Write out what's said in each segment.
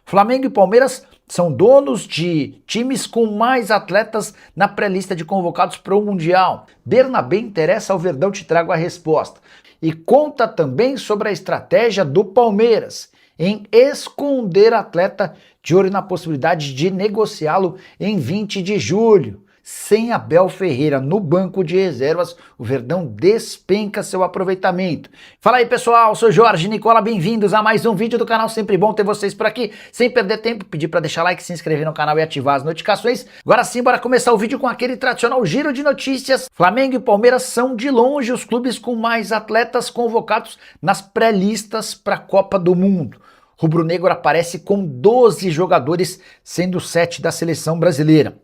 Flamengo e Palmeiras são donos de times com mais atletas na pré-lista de convocados para o Mundial. Bernabé interessa ao Verdão, te trago a resposta. E conta também sobre a estratégia do Palmeiras em esconder atleta de olho na possibilidade de negociá-lo em 20 de julho. Sem Abel Ferreira no banco de reservas, o Verdão despenca seu aproveitamento. Fala aí pessoal, sou Jorge Nicola, bem-vindos a mais um vídeo do canal, sempre bom ter vocês por aqui. Sem perder tempo, pedir para deixar like, se inscrever no canal e ativar as notificações. Agora sim, bora começar o vídeo com aquele tradicional giro de notícias. Flamengo e Palmeiras são de longe os clubes com mais atletas convocados nas pré-listas para a Copa do Mundo. Rubro-negro aparece com 12 jogadores, sendo 7 da seleção brasileira.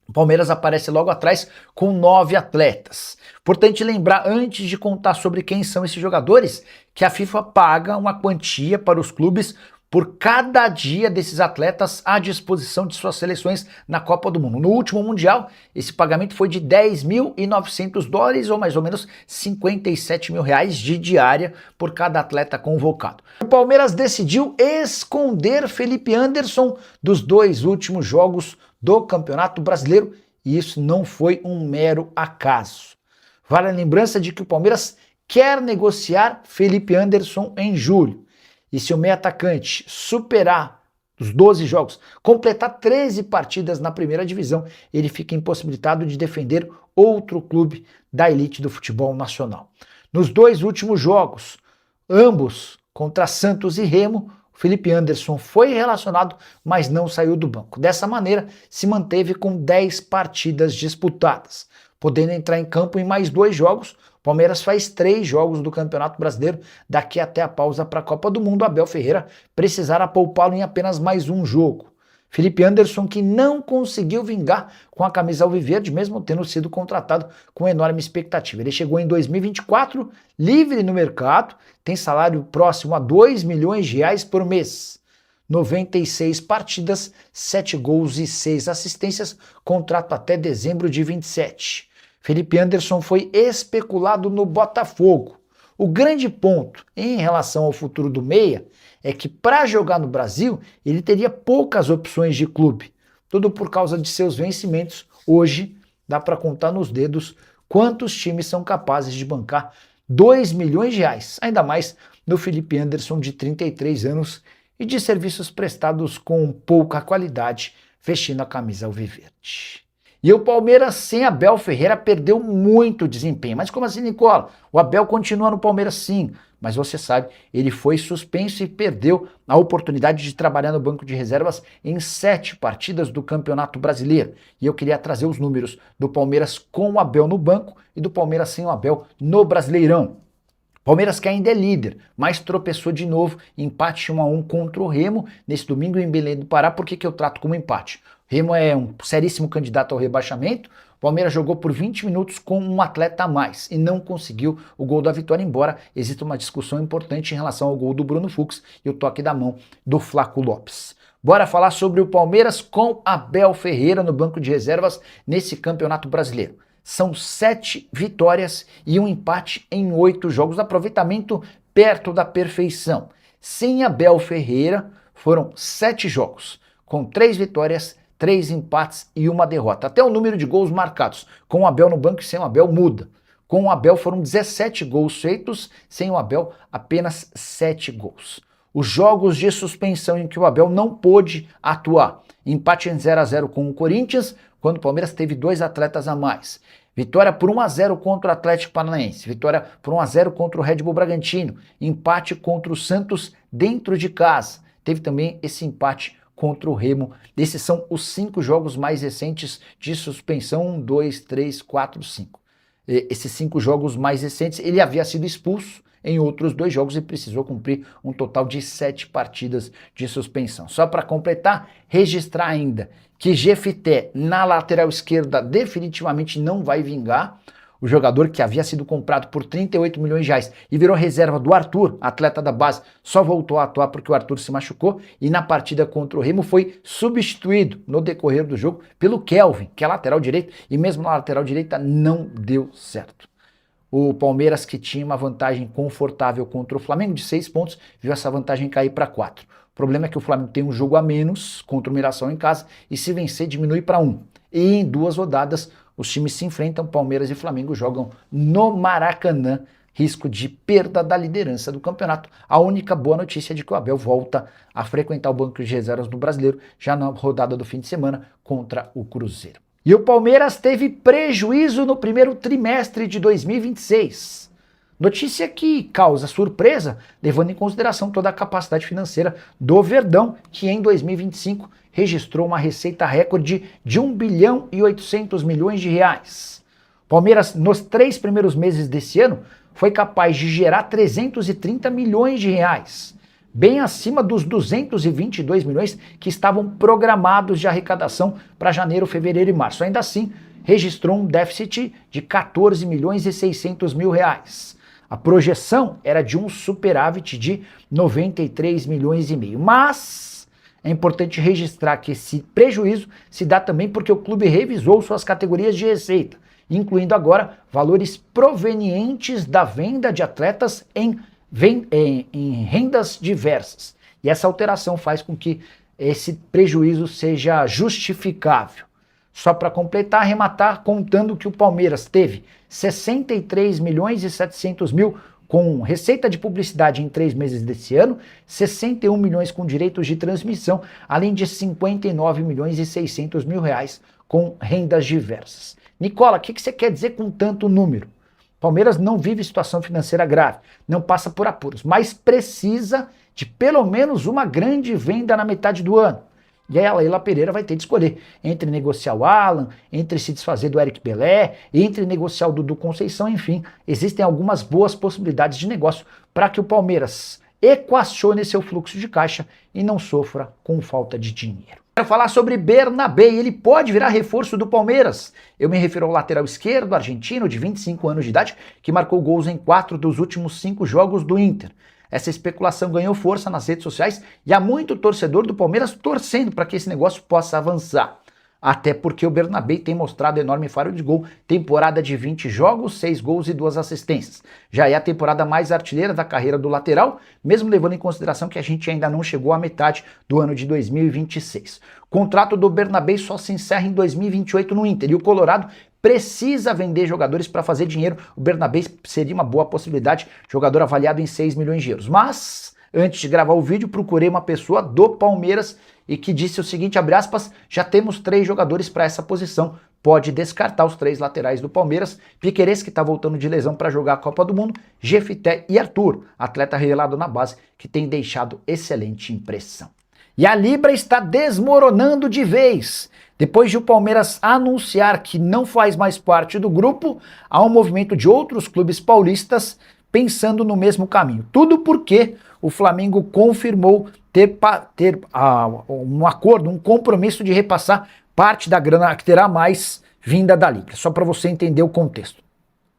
O Palmeiras aparece logo atrás com 9 atletas. Importante lembrar, antes de contar sobre quem são esses jogadores, que a FIFA paga uma quantia para os clubes por cada dia desses atletas à disposição de suas seleções na Copa do Mundo. No último Mundial, esse pagamento foi de $10.900, ou mais ou menos R$57 mil de diária por cada atleta convocado. O Palmeiras decidiu esconder Felipe Anderson dos 2 últimos jogos do Campeonato Brasileiro, e isso não foi um mero acaso. Vale a lembrança de que o Palmeiras quer negociar Felipe Anderson em julho. E se o meio atacante superar os 12 jogos, completar 13 partidas na primeira divisão, ele fica impossibilitado de defender outro clube da elite do futebol nacional. Nos 2 últimos jogos, ambos contra Santos e Remo, Felipe Anderson foi relacionado, mas não saiu do banco. Dessa maneira, se manteve com 10 partidas disputadas, podendo entrar em campo em mais 2 jogos. Palmeiras faz 3 jogos do Campeonato Brasileiro, daqui até a pausa para a Copa do Mundo. Abel Ferreira precisará poupá-lo em apenas mais um jogo. Felipe Anderson, que não conseguiu vingar com a camisa alviverde, mesmo tendo sido contratado com enorme expectativa. Ele chegou em 2024, livre no mercado, tem salário próximo a R$2 milhões por mês. 96 partidas, 7 gols e 6 assistências, contrato até dezembro de 27. Felipe Anderson foi especulado no Botafogo. O grande ponto em relação ao futuro do meia é que para jogar no Brasil ele teria poucas opções de clube, tudo por causa de seus vencimentos. Hoje dá para contar nos dedos quantos times são capazes de bancar R$2 milhões, ainda mais no Felipe Anderson de 33 anos e de serviços prestados com pouca qualidade, vestindo a camisa alviverde. E o Palmeiras sem Abel Ferreira perdeu muito desempenho. Mas como assim, Nicola? O Abel continua no Palmeiras sim, mas você sabe, ele foi suspenso e perdeu a oportunidade de trabalhar no banco de reservas em 7 partidas do Campeonato Brasileiro. E eu queria trazer os números do Palmeiras com o Abel no banco e do Palmeiras sem o Abel no Brasileirão. Palmeiras que ainda é líder, mas tropeçou de novo, empate 1-1 contra o Remo nesse domingo em Belém do Pará. Por que eu trato como empate? O Remo é um seríssimo candidato ao rebaixamento. O Palmeiras jogou por 20 minutos com um atleta a mais e não conseguiu o gol da vitória, embora exista uma discussão importante em relação ao gol do Bruno Fux e o toque da mão do Flaco Lopes. Bora falar sobre o Palmeiras com Abel Ferreira no banco de reservas nesse Campeonato Brasileiro. São 7 vitórias e um empate em 8 jogos, aproveitamento perto da perfeição. Sem Abel Ferreira foram 7 jogos, com 3 vitórias, 3 empates e 1 derrota. Até o número de gols marcados, com o Abel no banco e sem o Abel muda. Com o Abel foram 17 gols feitos, sem o Abel apenas 7 gols. Os jogos de suspensão em que o Abel não pôde atuar. Empate em 0-0 com o Corinthians, quando o Palmeiras teve 2 atletas a mais. Vitória por 1-0 contra o Atlético Paranaense. Vitória por 1-0 contra o Red Bull Bragantino. Empate contra o Santos dentro de casa. Teve também esse empate contra o Remo. Esses são os 5 jogos mais recentes de suspensão. 1, 2, 3, 4, 5. Esses 5 jogos mais recentes, ele havia sido expulso em outros 2 jogos e precisou cumprir um total de 7 partidas de suspensão. Só para completar, registrar ainda que Jefité na lateral esquerda definitivamente não vai vingar. O jogador que havia sido comprado por R$38 milhões e virou reserva do Arthur, atleta da base, só voltou a atuar porque o Arthur se machucou e na partida contra o Remo foi substituído no decorrer do jogo pelo Kelvin, que é lateral direito, e mesmo na lateral direita não deu certo. O Palmeiras, que tinha uma vantagem confortável contra o Flamengo de 6 pontos, viu essa vantagem cair para 4. problema é que o Flamengo tem um jogo a menos contra o Mirassol em casa e se vencer diminui para 1. E em 2 rodadas os times se enfrentam, Palmeiras e Flamengo jogam no Maracanã, risco de perda da liderança do campeonato. A única boa notícia é de que o Abel volta a frequentar o banco de reservas do Brasileiro já na rodada do fim de semana contra o Cruzeiro. E o Palmeiras teve prejuízo no primeiro trimestre de 2026. Notícia que causa surpresa, levando em consideração toda a capacidade financeira do Verdão, que em 2025 registrou uma receita recorde de 1 bilhão e 800 milhões de reais. Palmeiras, nos 3 primeiros meses desse ano, foi capaz de gerar 330 milhões de reais, bem acima dos 222 milhões que estavam programados de arrecadação para janeiro, fevereiro e março. Ainda assim, registrou um déficit de 14 milhões e 600 mil reais. A projeção era de um superávit de 93 milhões e meio, mas é importante registrar que esse prejuízo se dá também porque o clube revisou suas categorias de receita, incluindo agora valores provenientes da venda de atletas em rendas diversas. E essa alteração faz com que esse prejuízo seja justificável. Só para completar, arrematar, contando que o Palmeiras teve 63 milhões e 700 mil com receita de publicidade em 3 meses desse ano, 61 milhões com direitos de transmissão, além de 59 milhões e 600 mil reais com rendas diversas. Nicola, o que você quer dizer com tanto número? Palmeiras não vive situação financeira grave, não passa por apuros, mas precisa de pelo menos uma grande venda na metade do ano. E aí a Leila Pereira vai ter de escolher entre negociar o Alan, entre se desfazer do Eric Belé, entre negociar o Dudu Conceição, enfim, existem algumas boas possibilidades de negócio para que o Palmeiras equacione seu fluxo de caixa e não sofra com falta de dinheiro. Quero falar sobre Bernabé, ele pode virar reforço do Palmeiras. Eu me refiro ao lateral esquerdo argentino de 25 anos de idade, que marcou gols em 4 dos últimos 5 jogos do Inter. Essa especulação ganhou força nas redes sociais e há muito torcedor do Palmeiras torcendo para que esse negócio possa avançar. Até porque o Bernabé tem mostrado enorme faro de gol, temporada de 20 jogos, 6 gols e 2 assistências. Já é a temporada mais artilheira da carreira do lateral, mesmo levando em consideração que a gente ainda não chegou à metade do ano de 2026. O contrato do Bernabé só se encerra em 2028 no Inter e o Colorado precisa vender jogadores para fazer dinheiro. O Bernabé seria uma boa possibilidade, jogador avaliado em 6 milhões de euros. Mas, antes de gravar o vídeo, procurei uma pessoa do Palmeiras e que disse o seguinte, abre aspas, já temos 3 jogadores para essa posição, pode descartar os 3 laterais do Palmeiras, Piquerez, que está voltando de lesão para jogar a Copa do Mundo, Jefité e Arthur, atleta revelado na base, que tem deixado excelente impressão. E a Libra está desmoronando de vez. Depois de o Palmeiras anunciar que não faz mais parte do grupo, há um movimento de outros clubes paulistas pensando no mesmo caminho. Tudo porque o Flamengo confirmou ter um acordo, um compromisso de repassar parte da grana que terá mais vinda da Libra. Só para você entender o contexto.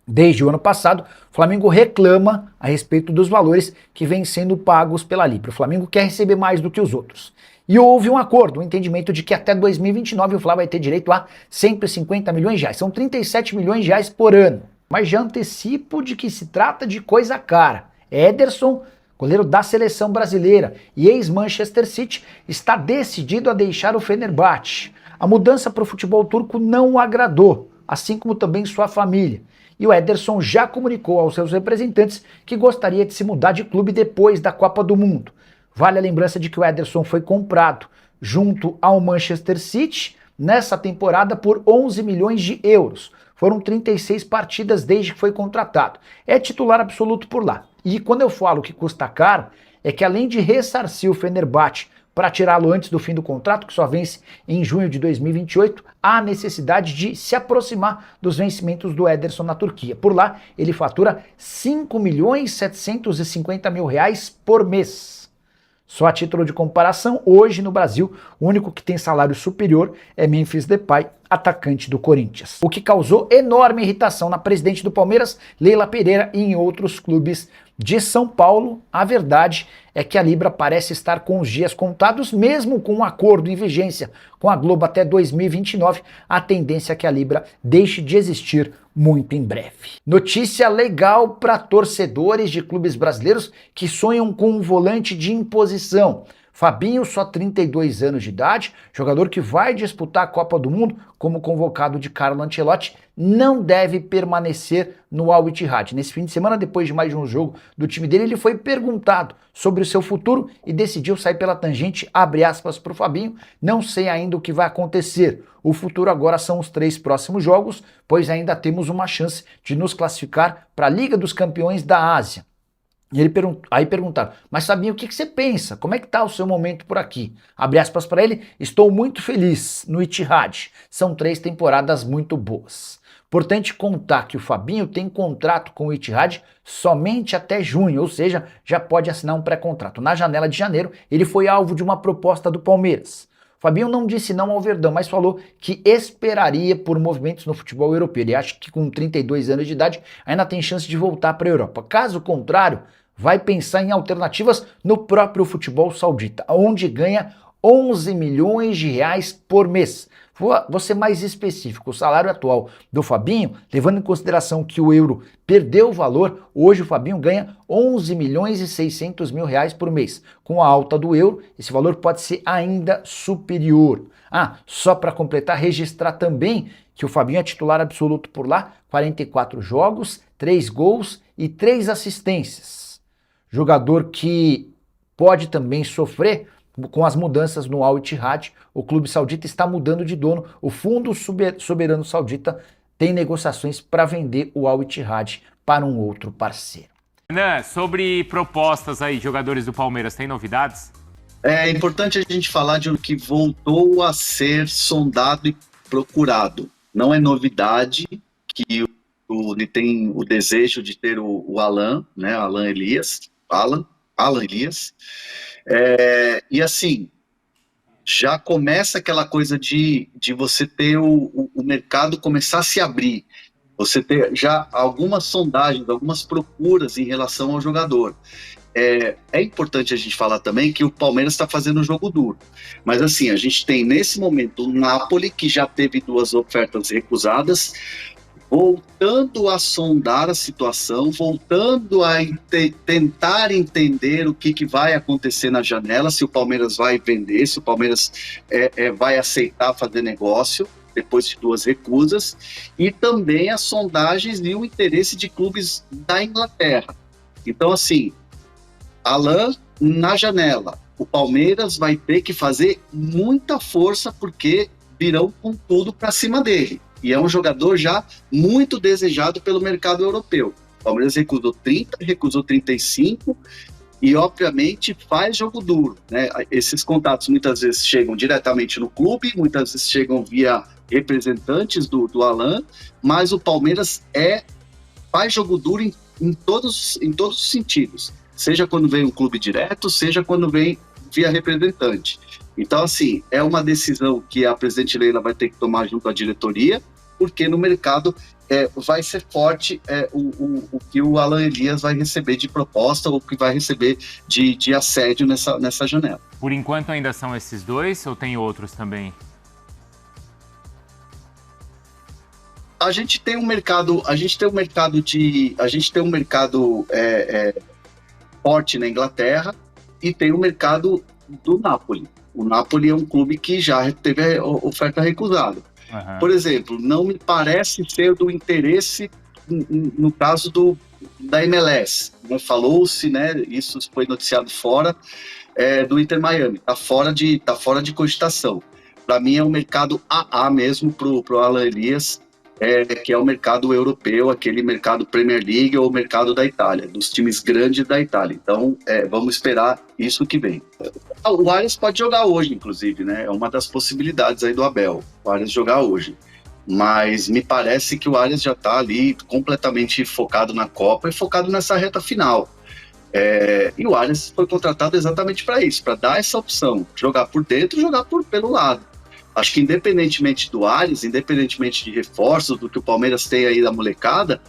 Desde o ano passado, o Flamengo reclama a respeito dos valores que vêm sendo pagos pela Libra. O Flamengo quer receber mais do que os outros. E houve um acordo, um entendimento de que até 2029 o Flá vai ter direito a 150 milhões de reais. São 37 milhões de reais por ano. Mas já antecipo de que se trata de coisa cara. Ederson, goleiro da seleção brasileira e ex-Manchester City, está decidido a deixar o Fenerbahçe. A mudança para o futebol turco não o agradou, assim como também sua família. E o Ederson já comunicou aos seus representantes que gostaria de se mudar de clube depois da Copa do Mundo. Vale a lembrança de que o Ederson foi comprado junto ao Manchester City nessa temporada por 11 milhões de euros. Foram 36 partidas desde que foi contratado. É titular absoluto por lá. E quando eu falo que custa caro, é que além de ressarcir o Fenerbahçe para tirá-lo antes do fim do contrato, que só vence em junho de 2028, há necessidade de se aproximar dos vencimentos do Ederson na Turquia. Por lá, ele fatura 5 milhões 750 mil reais por mês. Só a título de comparação, hoje no Brasil, o único que tem salário superior é Memphis Depay, atacante do Corinthians. O que causou enorme irritação na presidente do Palmeiras, Leila Pereira, e em outros clubes de São Paulo. A verdade é que a Libra parece estar com os dias contados, mesmo com um acordo em vigência com a Globo até 2029, a tendência é que a Libra deixe de existir muito em breve. Notícia legal para torcedores de clubes brasileiros que sonham com um volante de imposição. Fabinho, só 32 anos de idade, jogador que vai disputar a Copa do Mundo como convocado de Carlo Ancelotti, não deve permanecer no Al Ittihad. Nesse fim de semana, depois de mais de um jogo do time dele, ele foi perguntado sobre o seu futuro e decidiu sair pela tangente, abre aspas para o Fabinho, não sei ainda o que vai acontecer. O futuro agora são os 3 próximos jogos, pois ainda temos uma chance de nos classificar para a Liga dos Campeões da Ásia. E aí perguntaram, mas Fabinho, o que você pensa? Como é que tá o seu momento por aqui? Abre aspas para ele, estou muito feliz no Ittihad. São 3 temporadas muito boas. Importante contar que o Fabinho tem contrato com o Ittihad somente até junho, ou seja, já pode assinar um pré-contrato. Na janela de janeiro, ele foi alvo de uma proposta do Palmeiras. Fabinho não disse não ao Verdão, mas falou que esperaria por movimentos no futebol europeu. Ele acha que com 32 anos de idade ainda tem chance de voltar para a Europa. Caso contrário, vai pensar em alternativas no próprio futebol saudita, onde ganha 11 milhões de reais por mês. Vou ser mais específico, o salário atual do Fabinho, levando em consideração que o euro perdeu o valor, hoje o Fabinho ganha 11 milhões e 600 mil reais por mês. Com a alta do euro, esse valor pode ser ainda superior. Só para completar, registrar também que o Fabinho é titular absoluto por lá, 44 jogos, 3 gols e 3 assistências. Jogador que pode também sofrer com as mudanças no Al Ittihad. O clube saudita está mudando de dono. O Fundo Soberano Saudita tem negociações para vender o Al Ittihad para um outro parceiro. Renan, sobre propostas aí, jogadores do Palmeiras, tem novidades? É importante a gente falar de um que voltou a ser sondado e procurado. Não é novidade que ele tem o desejo de ter o Alan, né? Alan Elias. E assim, já começa aquela coisa de você ter o mercado começar a se abrir, você ter já algumas sondagens, algumas procuras em relação ao jogador. É importante a gente falar também que o Palmeiras está fazendo um jogo duro, mas assim, a gente tem nesse momento o Napoli, que já teve 2 ofertas recusadas, voltando a sondar a situação, voltando a tentar entender o que vai acontecer na janela, se o Palmeiras vai vender, se o Palmeiras vai aceitar fazer negócio, depois de 2 recusas, e também as sondagens e o interesse de clubes da Inglaterra. Então, assim, Alan na janela, o Palmeiras vai ter que fazer muita força, porque virão com tudo para cima dele. E é um jogador já muito desejado pelo mercado europeu. O Palmeiras recusou 30, recusou 35 e, obviamente, faz jogo duro, né? Esses contatos muitas vezes chegam diretamente no clube, muitas vezes chegam via representantes do Alan, mas o Palmeiras faz jogo duro em todos os sentidos. Seja quando vem um clube direto, seja quando vem via representante. Então, assim, é uma decisão que a presidente Leila vai ter que tomar junto à diretoria, porque no mercado vai ser forte o que o Alan Elias vai receber de proposta, ou que vai receber de assédio nessa janela. Por enquanto ainda são esses 2 ou tem outros também? A gente tem um mercado forte na Inglaterra e tem o mercado do Napoli. O Napoli é um clube que já teve a oferta recusada. Uhum. Por exemplo, não me parece ser do interesse no caso da MLS. Falou-se, né? Isso foi noticiado fora do Inter Miami. Tá fora de cogitação. Para mim é um mercado AA mesmo pro Alan Elias, que é o mercado europeu, aquele mercado Premier League ou o mercado da Itália, dos times grandes da Itália. Então, vamos esperar isso que vem. O Arias pode jogar hoje, inclusive, né? É uma das possibilidades aí do Abel, o Arias jogar hoje. Mas me parece que o Arias já está ali completamente focado na Copa e focado nessa reta final. E o Arias foi contratado exatamente para isso, para dar essa opção, jogar por dentro e jogar pelo lado. Acho que independentemente do Arias, independentemente de reforços, do que o Palmeiras tem aí da molecada,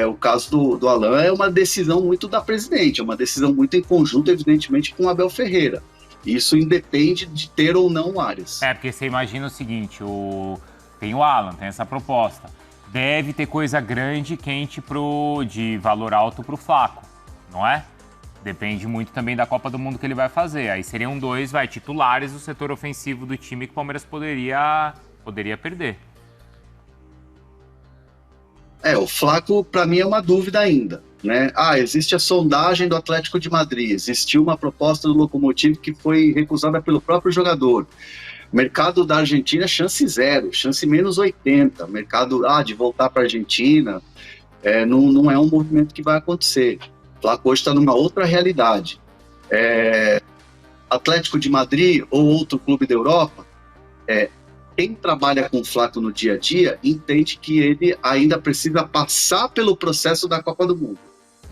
o caso do Alan é uma decisão muito da presidente, é uma decisão muito em conjunto, evidentemente, com o Abel Ferreira. Isso independe de ter ou não o Arias. Porque você imagina o seguinte, tem o Alan, tem essa proposta. Deve ter coisa grande, quente de valor alto pro Flaco, não é? Depende muito também da Copa do Mundo que ele vai fazer. Aí seriam 2, titulares do setor ofensivo do time que o Palmeiras poderia perder. O Flaco, para mim, é uma dúvida ainda, né? Existe a sondagem do Atlético de Madrid, existiu uma proposta do Lokomotiv que foi recusada pelo próprio jogador. Mercado da Argentina, chance 0, chance menos 80. Mercado, de voltar para a Argentina, não é um movimento que vai acontecer. O Flaco hoje está numa outra realidade. Atlético de Madrid ou outro clube da Europa, quem trabalha com o Flaco no dia a dia entende que ele ainda precisa passar pelo processo da Copa do Mundo.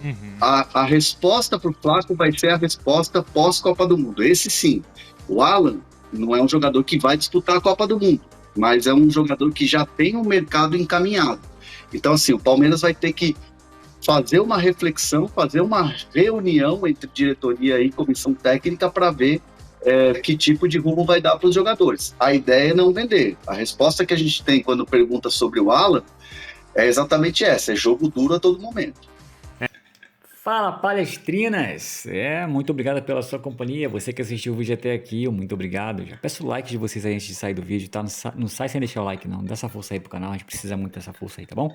Uhum. A resposta para o Flaco vai ser a resposta pós-Copa do Mundo. Esse sim. O Alan não é um jogador que vai disputar a Copa do Mundo, mas é um jogador que já tem um mercado encaminhado. Então, assim, o Palmeiras vai ter que fazer uma reflexão, fazer uma reunião entre diretoria e comissão técnica para ver que tipo de rumo vai dar para os jogadores. A ideia é não vender. A resposta que a gente tem quando pergunta sobre o Alan é exatamente essa, é jogo duro a todo momento. Fala, palestrinas! Muito obrigado pela sua companhia, você que assistiu o vídeo até aqui, muito obrigado. Já peço o like de vocês aí antes de sair do vídeo, tá? Não sai sem deixar o like não, dá essa força aí pro canal, a gente precisa muito dessa força aí, tá bom?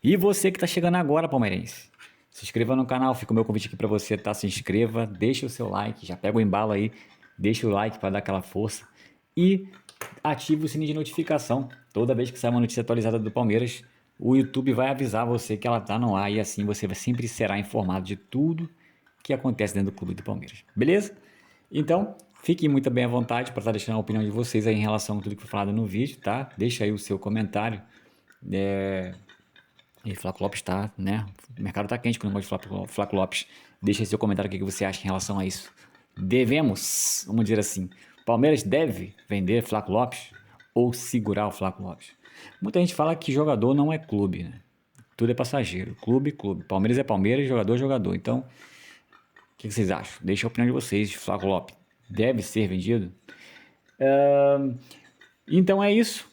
E você que tá chegando agora, palmeirense, se inscreva no canal, fica o meu convite aqui pra você, tá? Se inscreva, deixa o seu like, já pega o embalo aí, deixa o like para dar aquela força e ative o sininho de notificação. Toda vez que sair uma notícia atualizada do Palmeiras, o YouTube vai avisar você que ela tá no ar e assim você sempre será informado de tudo que acontece dentro do clube do Palmeiras. Beleza? Então, fiquem muito bem à vontade para estar deixando a opinião de vocês aí em relação a tudo que foi falado no vídeo, tá? Deixa aí o seu comentário. E Flaco Lopes tá, né? O mercado tá quente com o negócio de Flaco Lopes. Deixa aí seu comentário o que você acha em relação a isso. Vamos dizer assim, Palmeiras deve vender Flaco Lopes ou segurar o Flaco Lopes? Muita gente fala que jogador não é clube, né? Tudo é passageiro, clube. Palmeiras é Palmeiras, jogador é jogador. Então, o que vocês acham? Deixa a opinião de vocês. Flaco Lopes deve ser vendido? Então é isso.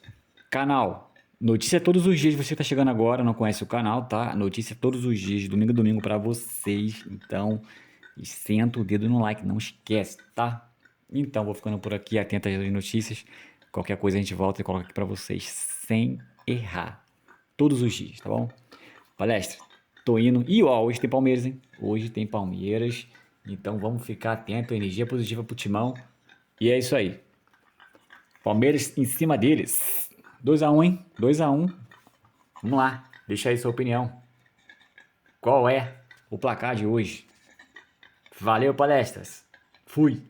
Canal. Notícia todos os dias. Você está chegando agora, não conhece o canal, tá? Notícia todos os dias, de domingo a domingo para vocês. Então, senta o dedo no like, não esquece, tá? Então, vou ficando por aqui, atento às notícias. Qualquer coisa a gente volta e coloca aqui pra vocês sem errar. Todos os dias, tá bom? Palestra, tô indo. E hoje tem Palmeiras, hein? Hoje tem Palmeiras. Então vamos ficar atento, energia positiva pro Timão. E é isso aí. Palmeiras em cima deles. 2-1, hein? 2-1. Vamos lá, deixa aí sua opinião. Qual é o placar de hoje? Valeu, palestras. Fui.